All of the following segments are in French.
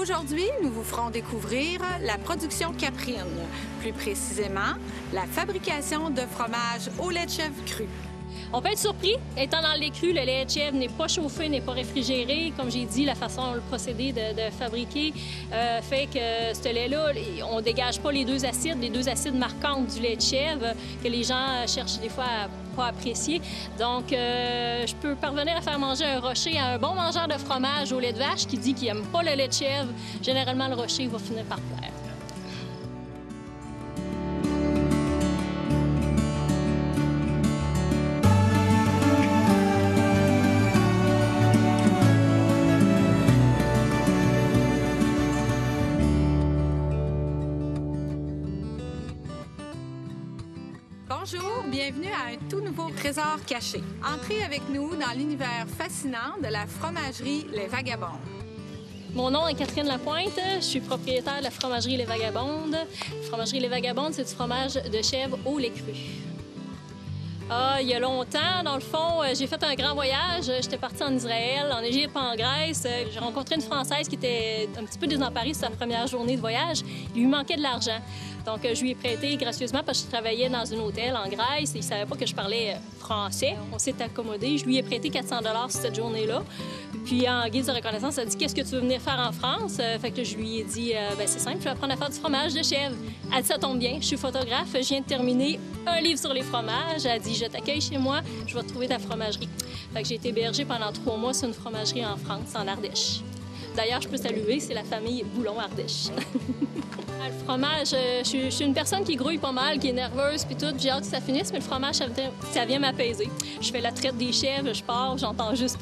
Aujourd'hui, nous vous ferons découvrir la production caprine, plus précisément la fabrication de fromage au lait de chèvre cru. On peut être surpris, étant dans le lait cru, le lait de chèvre n'est pas chauffé, n'est pas réfrigéré. Comme j'ai dit, la façon, le procédé de fabriquer fait que ce lait-là, on ne dégage pas les deux acides marquantes du lait de chèvre que les gens cherchent des fois à pas apprécier. Donc, je peux parvenir à faire manger un rocher à un bon mangeur de fromage au lait de vache qui dit qu'il n'aime pas le lait de chèvre. Généralement, le rocher va finir par plaire. Bonjour, bienvenue à un tout nouveau trésor caché. Entrez avec nous dans l'univers fascinant de la fromagerie Les Vagabondes. Mon nom est Catherine Lapointe, je suis propriétaire de la fromagerie Les Vagabondes. La fromagerie Les Vagabondes, c'est du fromage de chèvre au lait cru. Il y a longtemps, dans le fond, j'ai fait un grand voyage. J'étais partie en Israël, en Égypte, en Grèce. J'ai rencontré une Française qui était un petit peu désemparée sur sa première journée de voyage. Il lui manquait de l'argent. Donc, je lui ai prêté gracieusement parce que je travaillais dans un hôtel en Grèce et il ne savait pas que je parlais français. On s'est accommodé. Je lui ai prêté 400 $ cette journée-là. Puis, en guise de reconnaissance, elle a dit « Qu'est-ce que tu veux venir faire en France? » Fait que je lui ai dit « C'est simple, je vais apprendre à faire du fromage de chèvre. » Elle dit « Ça tombe bien, je suis photographe, je viens de terminer un livre sur les fromages. » Elle dit « Je t'accueille chez moi, je vais te trouver ta fromagerie. » Fait que j'ai été hébergée pendant 3 mois sur une fromagerie en France, en Ardèche. D'ailleurs, je peux saluer, c'est la famille Boulon-Ardèche. Le fromage, je suis une personne qui grouille pas mal, qui est nerveuse, puis tout. J'ai hâte que ça finisse, mais le fromage, ça vient m'apaiser. Je fais la traite des chèvres, je pars, j'entends juste...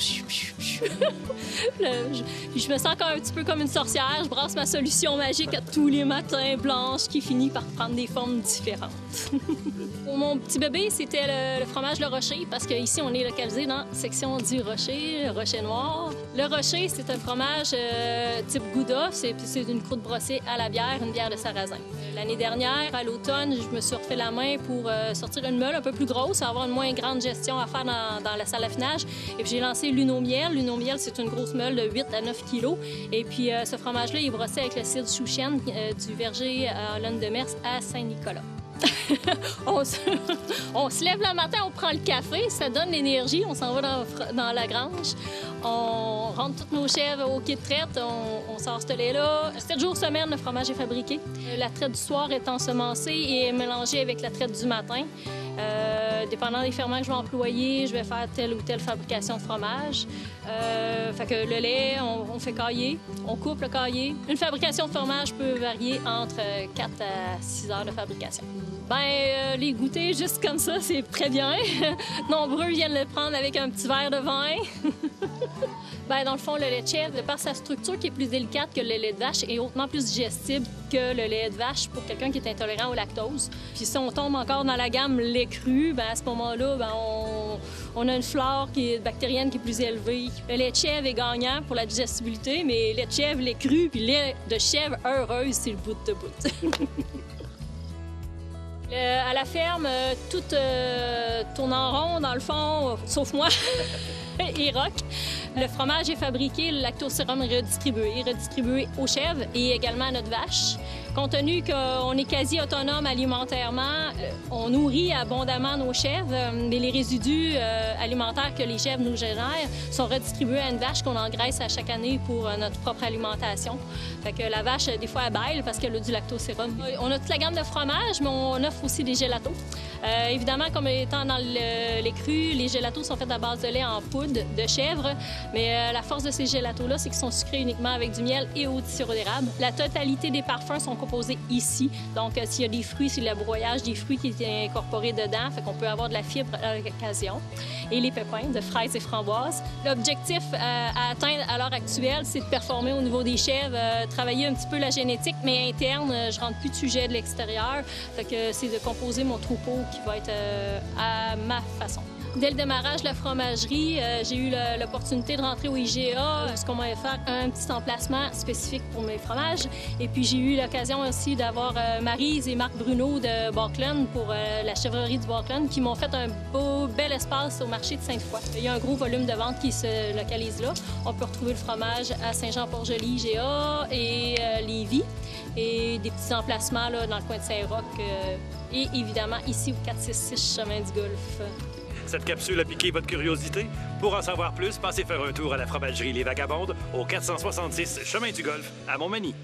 Je me sens un petit peu comme une sorcière. Je brasse ma solution magique à tous les matins, blanche, qui finit par prendre des formes différentes. Pour mon petit bébé, c'était le fromage Le Rocher, parce qu'ici, on est localisé dans la section du Rocher, le Rocher Noir. Le Rocher, c'est un fromage type Gouda. C'est une croûte brossée à la bière, une bière de sarrasin. L'année dernière, à l'automne, je me suis refait la main pour sortir une meule un peu plus grosse, avoir une moins grande gestion à faire dans la salle d'affinage. Et puis j'ai lancé l'Uno-miel. L'Uno-miel, c'est une grosse meule de 8 à 9 kilos. Et puis ce fromage-là, il est brossé avec le cidre Chouchen du verger à Laune de Mers à Saint-Nicolas. On se lève le matin, on prend le café, ça donne l'énergie, on s'en va dans la grange, on rentre toutes nos chèvres au quai de traite, on sort ce lait-là. 7 jours semaine, le fromage est fabriqué. La traite du soir est ensemencée et mélangée avec la traite du matin. Dépendant des ferments que je vais employer, je vais faire telle ou telle fabrication de fromage. Fait que le lait, on fait cailler, on coupe le cailler. Une fabrication de fromage peut varier entre 4 à 6 heures de fabrication. Les goûter juste comme ça, c'est très bien. Nombreux viennent le prendre avec un petit verre de vin. Dans le fond, le lait de chèvre, par sa structure qui est plus délicate que le lait de vache, est hautement plus digestible que le lait de vache pour quelqu'un qui est intolérant au lactose. Puis si on tombe encore dans la gamme lait cru, à ce moment-là, on a une flore bactérienne qui est plus élevée. Le lait de chèvre est gagnant pour la digestibilité, mais lait de chèvre, lait cru, puis lait de chèvre heureuse, c'est le bout de bout. À la ferme, tout tourne en rond, dans le fond, sauf moi et Rock. Le fromage est fabriqué, le lactosérum est redistribué aux chèvres et également à notre vache. Compte tenu qu'on est quasi autonome alimentairement, on nourrit abondamment nos chèvres, mais les résidus alimentaires que les chèvres nous génèrent sont redistribués à une vache qu'on engraisse à chaque année pour notre propre alimentation. Fait que la vache, des fois, elle bêle parce qu'elle a du lactosérum. On a toute la gamme de fromages, mais on offre aussi des gélatos. Évidemment, comme étant dans le lait cru, les gélatos sont faits à base de lait en poudre de chèvre, mais la force de ces gélatos-là, c'est qu'ils sont sucrés uniquement avec du miel et au sirop d'érable. La totalité des parfums sont composés ici. Donc, s'il y a des fruits, c'est le broyage des fruits qui est incorporé dedans, fait qu'on peut avoir de la fibre à l'occasion. Et les pépins de fraises et framboises. L'objectif à atteindre à l'heure actuelle, c'est de performer au niveau des chèvres, travailler un petit peu la génétique, mais interne, je rentre plus de sujets de l'extérieur. Fait que c'est de composer mon troupeau qui va être à ma façon. Dès le démarrage de la fromagerie, j'ai eu l'opportunité de rentrer au IGA, parce qu'on m'avait fait un petit emplacement spécifique pour mes fromages. Et puis j'ai eu l'occasion aussi d'avoir Maryse et Marc Bruno de Barkland pour la chèvrerie du Barkland qui m'ont fait un bel espace au marché de Sainte-Foy. Il y a un gros volume de vente qui se localise là. On peut retrouver le fromage à Saint-Jean-Port-Joli, IGA et Lévis, et des petits emplacements là, dans le coin de Saint-Roch et évidemment ici au 466 Chemin du Golfe. Cette capsule a piqué votre curiosité? Pour en savoir plus, passez faire un tour à la fromagerie Les Vagabondes au 466 Chemin du Golfe à Montmagny.